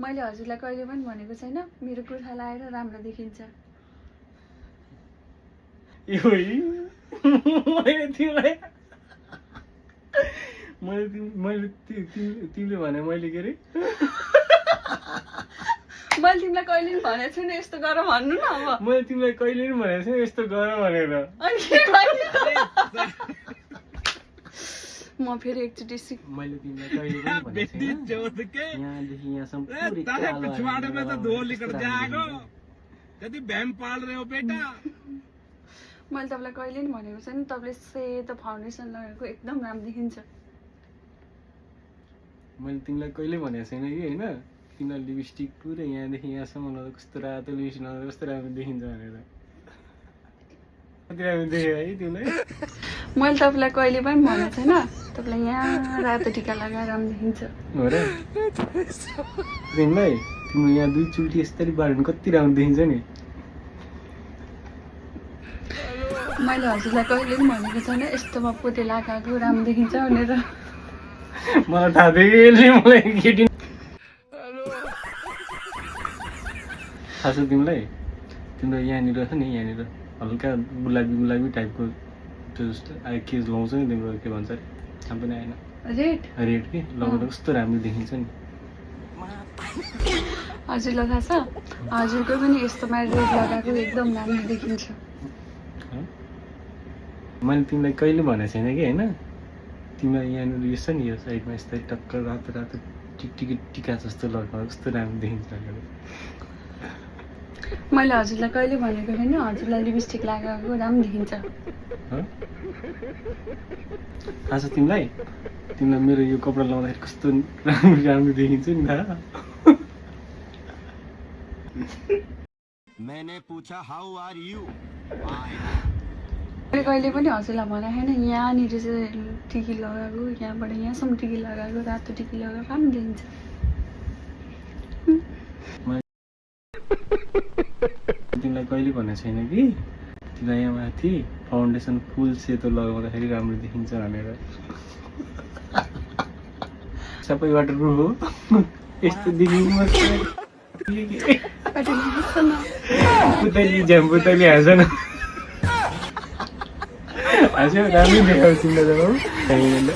मैले हजुरलाई कहिले पनि भनेको छैन मेरो कुर्ता लाएर राम्रो देखिन्छ। तिमीले भने मैले के अरे मैले तिमीलाई कहिले पनि भनेको छैन यस्तो गर भन्नु न। अब मैले तिमीलाई कहिले पनि भनेको छैन यस्तो गर भनेर। म फेरि एकचोटि मैले तिमीलाई कहिले पनि भनेको छैन यहाँदेखि यहाँसम्म पुरै पिछवाड़े में तो धो लेकर जाएगा यदि बहन पाल रहे हो बेटा। मैले तपाईँलाई कहिले पनि भनेको छैन तपाईँले सेतो फाउन्डेसन लगाएको एकदम राम्रो देखिन्छ। मैले तिमीलाई कहिले भनेको छैन कि होइन किन लिपस्टिक पुरै यहाँदेखि यहाँसम्म लगाउँदा कस्तो रातो लिपस्टिक लगाउँदा कस्तो राम्रो देखिन्छ भनेर। कति राम्रो देखेँ है तिमीलाई। मैले तपाईँलाई कहिले पनि भनेको छैन तपाईँलाई यहाँ रातो टिका लगाएर राम्रो देखिन्छ। हो र तिमीलाई तिम्रो यहाँ दुई चुल्टी यसरी बाऱ्यो भने कति राम्रो देखिन्छ नि। मैले हजुरलाई कहिले पनि भनेको छैन यस्तोमा पोते लगाएको राम्रो देखिन्छ भनेर। मलाई थाहा थियो कि मलाई केटी थाहा छ तिमीलाई तिम्रो यहाँनिर छ नि यहाँनिर हल्का गुलाबी गुलाबी टाइपको त्यो जस्तो के लाउँछ नि तिम्रो के भन्छ अरे थाहा पनि आएन रेड रेड के लगाउँदा कस्तो राम्रो देखिन्छ नि। हजुरलाई थाहा छ हजुरको पनि यस्तोमा रेड लगाएको एकदम राम्रो देखिन्छ। मैले तिमीलाई कहिले भनेको छैन कि होइन तिमीलाई यहाँनिर यो छ नि यो साइडमा यस्तै टक्क रातो रातो टिकटिकी टिका जस्तो लगाएको कस्तो राम्रो देखिन्छ भनेर। मैले हजुरलाई कहिले भनेको छैन हजुरलाई लिपस्टिक लगाएको राम्रो देखिन्छ। थाहा छ तिमीलाई तिमीलाई मेरो यो कपडा लगाउँदाखेरि कस्तो राम्रो राम्रो देखिन्छ नि थाहा। मैंने पूछा हाउ आर यू मैले कहिले पनि हजुरलाई भनेको छैन यहाँनिर चाहिँ टिकी लगाएको यहाँबाट यहाँसम्म टिकी लगाएको रातो टिकी लगाएको राम्रो देखिन्छ। तिमीलाई कहिले भनेको छैन कि तिमीलाई यहाँ माथि फाउन्डेसन फुल सेतो लगाउँदाखेरि राम्रो देखिन्छ भनेर। सबैबाट रु हो यस्तो देखिन्छ पुतली झ्याम्पुतली हाँस न हाँस्यो राम्रो देखाउँछ तिमीलाई त